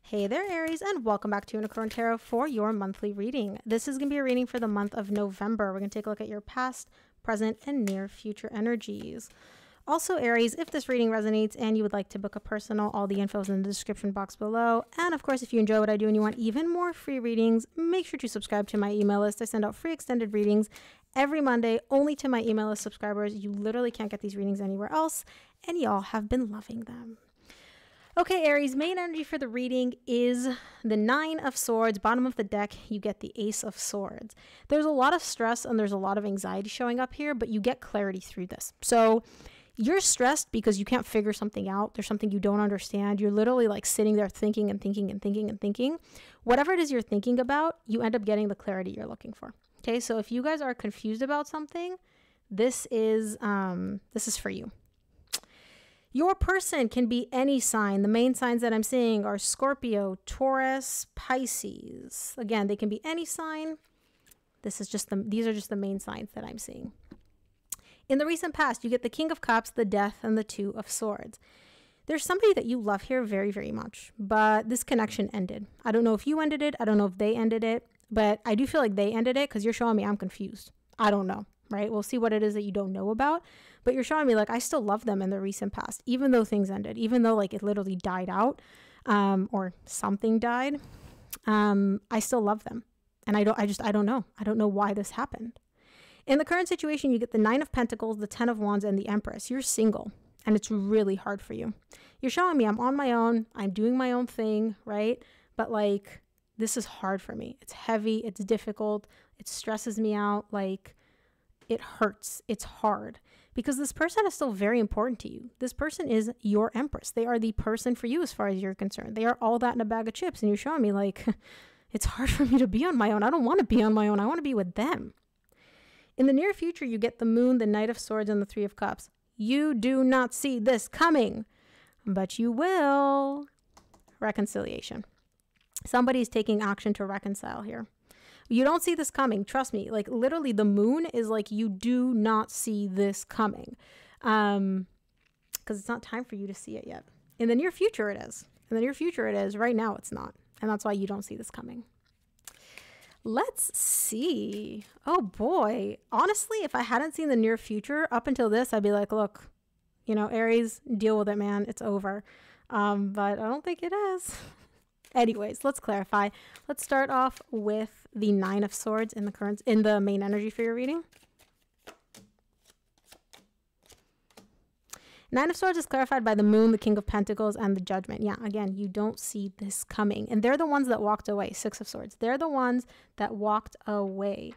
Hey there, Aries, and welcome back to Unicorn Tarot for your monthly reading. This is going to be a reading for the month of November. We're going to take a look at your past, present, and near future energies. Also, Aries, if this reading resonates and you would like to book a personal, all the info is in the description box below. And of course, if you enjoy what I do and you want even more free readings, make sure to subscribe to my email list. I send out free extended readings every Monday only to my email list subscribers. You literally can't get these readings anywhere else, and y'all have been loving them. Okay, Aries, main energy for the reading is the Nine of Swords. Bottom of the deck, you get the Ace of Swords. There's a lot of stress and there's a lot of anxiety showing up here, but you get clarity through this. So you're stressed because you can't figure something out. There's something you don't understand. You're literally like sitting there thinking and thinking and thinking and thinking. Whatever it is you're thinking about, you end up getting the clarity you're looking for. Okay, so if you guys are confused about something, this is for you. Your person can be any sign. The main signs that I'm seeing are Scorpio, Taurus, Pisces. Again, they can be any sign. These are just the main signs that I'm seeing. In the recent past, you get the King of Cups, the Death, and the Two of Swords. There's somebody that you love here very, very much, but this connection ended. I don't know if you ended it. I don't know if they ended it, but I do feel like they ended it because you're showing me I'm confused. I don't know, right? We'll see what it is that you don't know about. But you're showing me like I still love them in the recent past, even though things ended, even though like it literally died out or something died. I still love them. And I don't know. I don't know why this happened. In the current situation, you get the Nine of Pentacles, the Ten of Wands, and the Empress. You're single and it's really hard for you. You're showing me I'm on my own. I'm doing my own thing, right? But like this is hard for me. It's heavy. It's difficult. It stresses me out. Like it hurts. It's hard. Because this person is still very important to you. This person is your Empress. They are the person for you as far as you're concerned. They are all that in a bag of chips. And you're showing me like, it's hard for me to be on my own. I don't want to be on my own. I want to be with them. In the near future, you get the Moon, the Knight of Swords, and the Three of Cups. You do not see this coming, but you will. Reconciliation. Somebody's taking action to reconcile here. You don't see this coming. Trust me. Like literally the moon is like, you do not see this coming. Because it's not time for you to see it yet. In the near future, it is. In the near future, it is. Right now, it's not. And that's why you don't see this coming. Let's see. Oh boy. Honestly, if I hadn't seen the near future up until this, I'd be like, look, you know, Aries, deal with it, man. It's over. But I don't think it is. Anyways, let's clarify. Let's start off with the Nine of Swords in the main energy for your reading. Nine of Swords is clarified by the Moon, the King of Pentacles, and the Judgment. Yeah, again, you don't see this coming. And they're the ones that walked away. Six of Swords. They're the ones that walked away.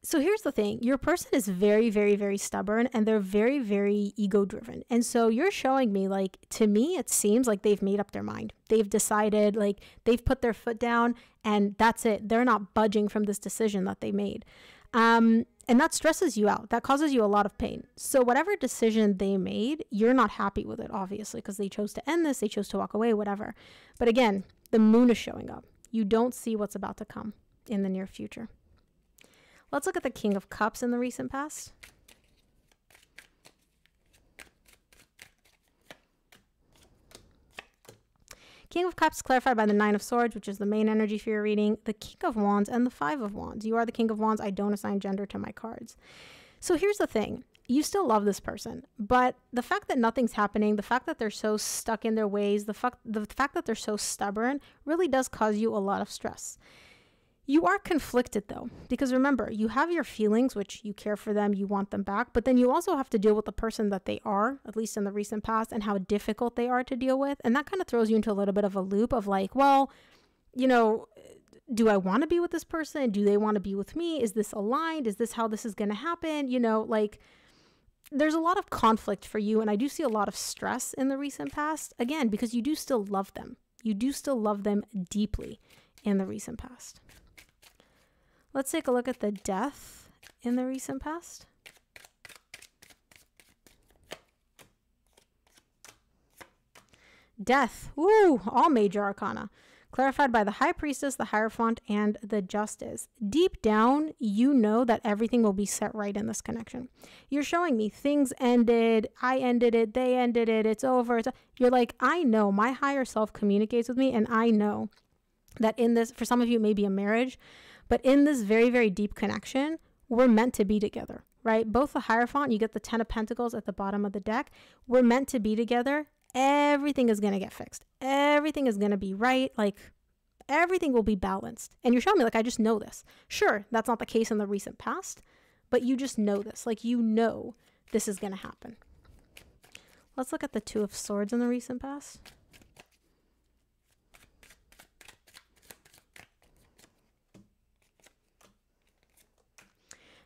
So here's the thing. Your person is very, very, very stubborn and they're very, very ego driven. And so you're showing me like, to me, it seems like they've made up their mind. They've decided, like they've put their foot down and that's it. They're not budging from this decision that they made. And that stresses you out. That causes you a lot of pain. So whatever decision they made, you're not happy with it, obviously, because they chose to end this. They chose to walk away, whatever. But again, the moon is showing up. You don't see what's about to come in the near future. Let's look at the King of Cups in the recent past. King of Cups clarified by the Nine of Swords, which is the main energy for your reading, the King of Wands, and the Five of Wands. You are the King of Wands. I don't assign gender to my cards. So here's the thing. You still love this person, but the fact that nothing's happening, the fact that they're so stuck in their ways, the fact that they're so stubborn really does cause you a lot of stress. You are conflicted though, because remember, you have your feelings, which you care for them, you want them back, but then you also have to deal with the person that they are, at least in the recent past, and how difficult they are to deal with. And that kind of throws you into a little bit of a loop of like, well, you know, do I want to be with this person? Do they want to be with me? Is this aligned? Is this how this is going to happen? You know, like there's a lot of conflict for you. And I do see a lot of stress in the recent past, again, because you do still love them. You do still love them deeply in the recent past. Let's take a look at the Death in the recent past. Death. Ooh, all major arcana. clarified by the High Priestess, the Hierophant, and the Justice. Deep down, you know that everything will be set right in this connection. You're showing me things ended, I ended it, they ended it, it's over. You're like, I know my higher self communicates with me, and I know that in this, for some of you, it may be a marriage, but in this very, very deep connection, we're meant to be together, right? Both the Hierophant, you get the 10 of Pentacles at the bottom of the deck. We're meant to be together. Everything is going to get fixed. Everything is going to be right. Like, everything will be balanced. And you're showing me, like, I just know this. Sure, that's not the case in the recent past, but you just know this. Like, you know this is going to happen. Let's look at the Two of Swords in the recent past.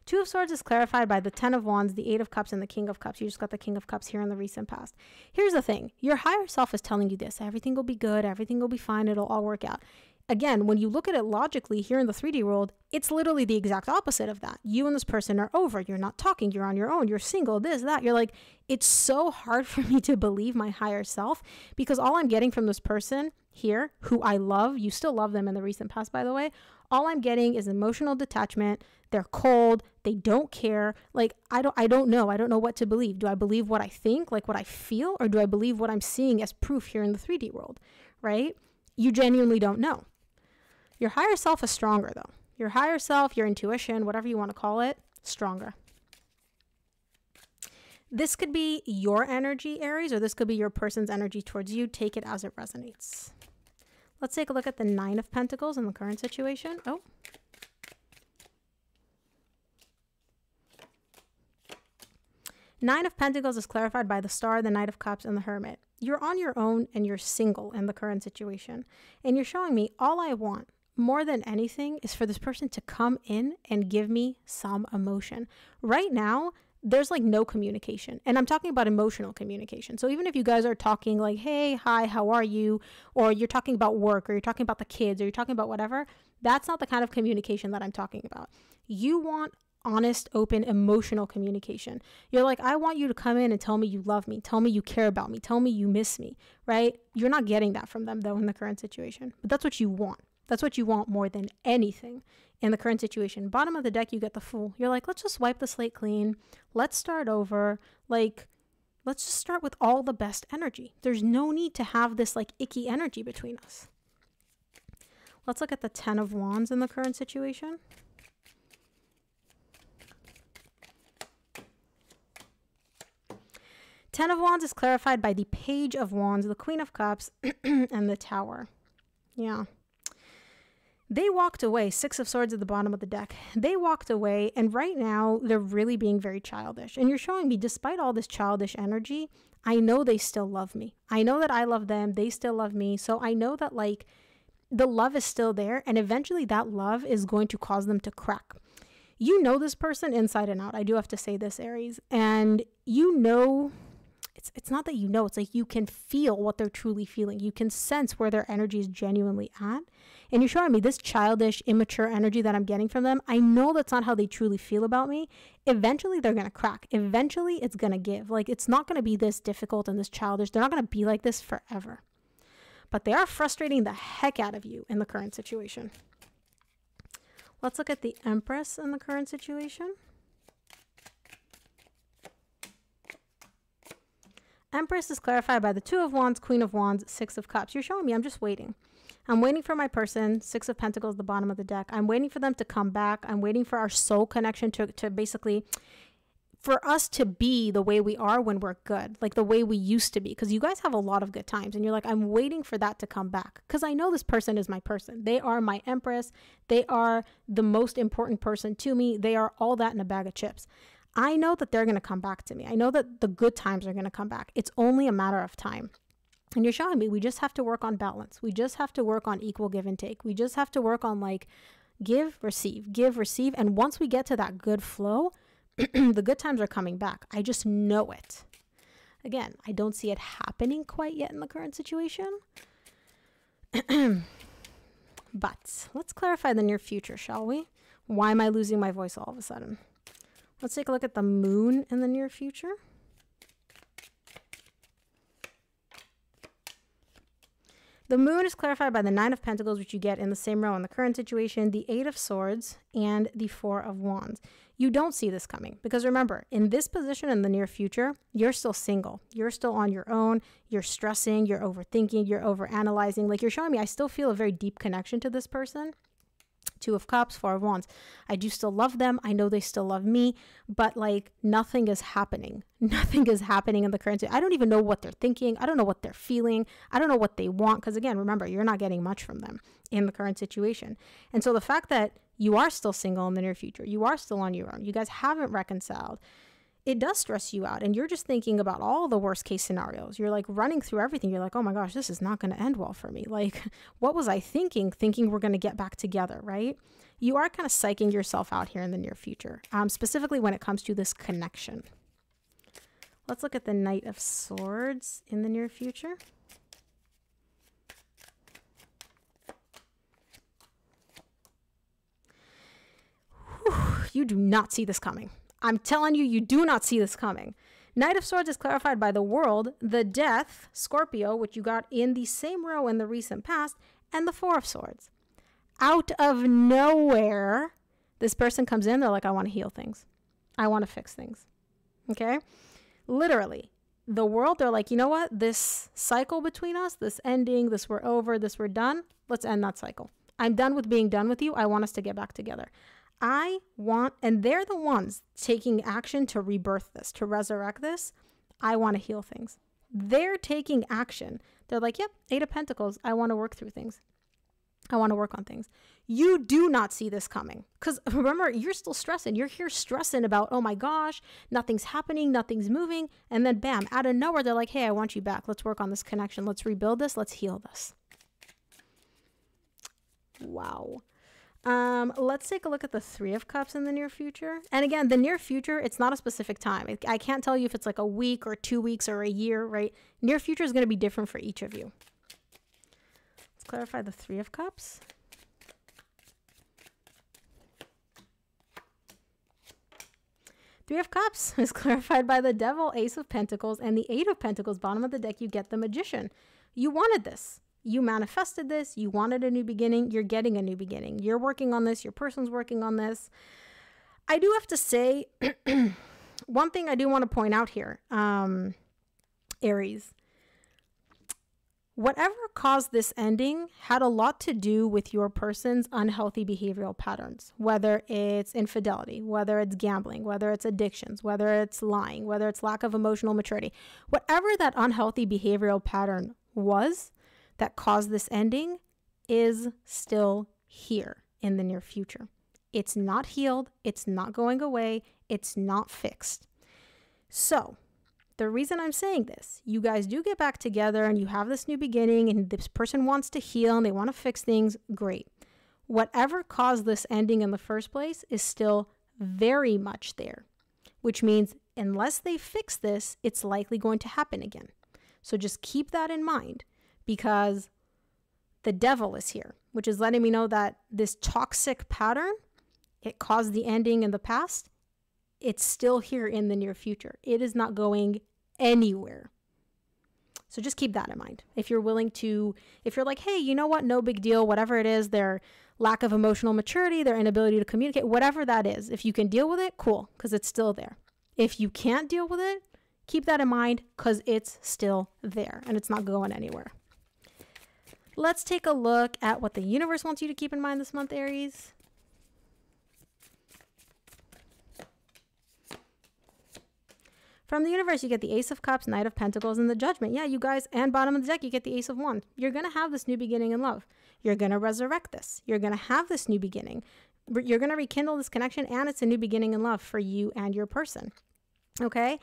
Two of Swords is clarified by the 10 of Wands, the 8 of Cups, and the King of Cups. You just got the King of Cups here in the recent past. Here's the thing. Your higher self is telling you this. Everything will be good. Everything will be fine. It'll all work out. Again, when you look at it logically here in the 3D world, it's literally the exact opposite of that. You and this person are over. You're not talking. You're on your own. You're single, this, that. You're like, it's so hard for me to believe my higher self because all I'm getting from this person here, who I love, you still love them in the recent past, by the way, all I'm getting is emotional detachment. They're cold. They don't care. Like, I don't know. I don't know what to believe. Do I believe what I think, like what I feel, or do I believe what I'm seeing as proof here in the 3D world, right? You genuinely don't know. Your higher self is stronger, though. Your higher self, your intuition, whatever you want to call it, stronger. This could be your energy, Aries, or this could be your person's energy towards you. Take it as it resonates. Let's take a look at the 9 of Pentacles in the current situation. Oh. Nine of Pentacles is clarified by the Star, the Knight of Cups, and the Hermit. You're on your own and you're single in the current situation. And you're showing me all I want more than anything is for this person to come in and give me some emotion. Right now, there's like no communication. And I'm talking about emotional communication. So even if you guys are talking like, hey, hi, how are you? Or you're talking about work, or you're talking about the kids, or you're talking about whatever, that's not the kind of communication that I'm talking about. You want honest, open, emotional communication. You're like, I want you to come in and tell me you love me. Tell me you care about me. Tell me you miss me, right? You're not getting that from them, though, in the current situation. But that's what you want. That's what you want more than anything in the current situation. Bottom of the deck, you get the Fool. You're like, let's just wipe the slate clean. Let's start over. Like, let's just start with all the best energy. There's no need to have this, like, icky energy between us. Let's look at the 10 of Wands in the current situation. Ten of Wands is clarified by the Page of Wands, the Queen of Cups, and the Tower. Yeah. They walked away. 6 of Swords at the bottom of the deck. They walked away, and right now, they're really being very childish. And you're showing me, despite all this childish energy, I know they still love me. I know that I love them. They still love me. So I know that, like, the love is still there, and eventually that love is going to cause them to crack. You know this person inside and out. I do have to say this, Aries. And you know... It's not that you know, it's like you can feel what they're truly feeling. You can sense where their energy is genuinely at. And you're showing me this childish, immature energy that I'm getting from them. I know that's not how they truly feel about me. Eventually, they're going to crack. Eventually, it's going to give. Like, it's not going to be this difficult and this childish. They're not going to be like this forever. But they are frustrating the heck out of you in the current situation. Let's look at the Empress in the current situation. Empress is clarified by the 2 of Wands, Queen of Wands, 6 of Cups. You're showing me I'm just waiting. I'm waiting for my person, 6 of Pentacles, the bottom of the deck. I'm waiting for them to come back. I'm waiting for our soul connection to basically, for us to be the way we are when we're good, like the way we used to be. Because you guys have a lot of good times. And you're like, I'm waiting for that to come back. Because I know this person is my person. They are my Empress. They are the most important person to me. They are all that in a bag of chips. I know that they're going to come back to me. I know that the good times are going to come back. It's only a matter of time. And you're showing me we just have to work on balance. We just have to work on equal give and take. We just have to work on like give, receive, give, receive. And once we get to that good flow, the good times are coming back. I just know it. Again, I don't see it happening quite yet in the current situation. But let's clarify the near future, shall we? Why am I losing my voice all of a sudden? Let's take a look at the Moon in the near future. The moon is clarified by the 9 of Pentacles, which you get in the same row in the current situation, the 8 of Swords, and the 4 of Wands. You don't see this coming because remember, in this position in the near future, you're still single. You're still on your own. You're stressing. You're overthinking. You're overanalyzing. Like you're showing me, I still feel a very deep connection to this person. 2 of Cups, 4 of Wands. I do still love them. I know they still love me, but like nothing is happening. Nothing is happening in the current. I don't even know what they're thinking. I don't know what they're feeling. I don't know what they want. Because again, remember, you're not getting much from them in the current situation. And so the fact that you are still single in the near future, you are still on your own, you guys haven't reconciled, it does stress you out. And you're just thinking about all the worst case scenarios. You're like running through everything. You're like, oh my gosh, this is not going to end well for me. Like, what was I thinking we're going to get back together, right? You are kind of psyching yourself out here in the near future, specifically when it comes to this connection. Let's look at the Knight of Swords in the near future. Whew, you do not see this coming. I'm telling you, you do not see this coming. Knight of Swords is clarified by the World, the Death, Scorpio, which you got in the same row in the recent past, and the 4 of Swords. Out of nowhere, this person comes in, they're like, I want to heal things. I want to fix things. Okay? Literally. The World, they're like, you know what? This cycle between us, this ending, this we're over, this we're done, let's end that cycle. I'm done with being done with you. I want us to get back together. And they're the ones taking action to rebirth this, to resurrect this. I want to heal things. They're taking action. They're like, yep, 8 of Pentacles. I want to work through things. I want to work on things. You do not see this coming. Because remember, you're still stressing. You're here stressing about, oh my gosh, nothing's happening, nothing's moving. And then bam, out of nowhere, they're like, hey, I want you back. Let's work on this connection. Let's rebuild this. Let's heal this. Wow. Let's take a look at the 3 of Cups in the near future. And again, the near future, it's not a specific time. I can't tell you if it's like a week or 2 weeks or a year, right? Near future is going to be different for each of you. Let's clarify the 3 of Cups. Three of Cups is clarified by the Devil, Ace of Pentacles, and the 8 of Pentacles. Bottom of the deck, you get the Magician. You wanted this. You manifested this. You wanted a new beginning. You're getting a new beginning. You're working on this. Your person's working on this. I do have to say, one thing I do want to point out here, Aries, whatever caused this ending had a lot to do with your person's unhealthy behavioral patterns, whether it's infidelity, whether it's gambling, whether it's addictions, whether it's lying, whether it's lack of emotional maturity. Whatever that unhealthy behavioral pattern was, that caused this ending is still here in the near future. It's not healed. It's not going away. It's not fixed. So the reason I'm saying this, you guys do get back together and you have this new beginning and this person wants to heal and they want to fix things. Great. Whatever caused this ending in the first place is still very much there, which means unless they fix this, it's likely going to happen again. So just keep that in mind. Because the Devil is here, which is letting me know that this toxic pattern, it caused the ending in the past. It's still here in the near future. It is not going anywhere. So just keep that in mind. If you're willing to, if you're like, hey, you know what? No big deal. Whatever it is, their lack of emotional maturity, their inability to communicate, whatever that is. If you can deal with it, cool, because it's still there. If you can't deal with it, keep that in mind because it's still there and it's not going anywhere. Let's take a look at what the universe wants you to keep in mind this month, Aries. From the universe, you get the Ace of Cups, Knight of Pentacles, and the Judgment. Yeah, you guys, and bottom of the deck, you get the Ace of Wands. You're going to have this new beginning in love. You're going to resurrect this. You're going to have this new beginning. You're going to rekindle this connection, and it's a new beginning in love for you and your person. Okay?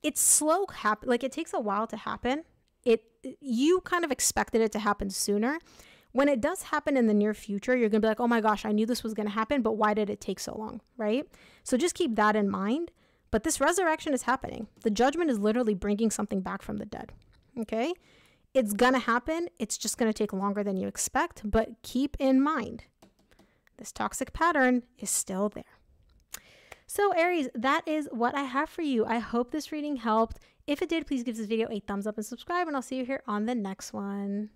It's slow, like it takes a while to happen. You kind of expected it to happen sooner. When it does happen in the near future, you're going to be like, oh my gosh, I knew this was going to happen, but why did it take so long, right? So just keep that in mind. But this resurrection is happening. The Judgment is literally bringing something back from the dead, okay? It's going to happen. It's just going to take longer than you expect, but keep in mind, this toxic pattern is still there. So Aries, that is what I have for you. I hope this reading helped. If it did, please give this video a thumbs up and subscribe, and I'll see you here on the next one.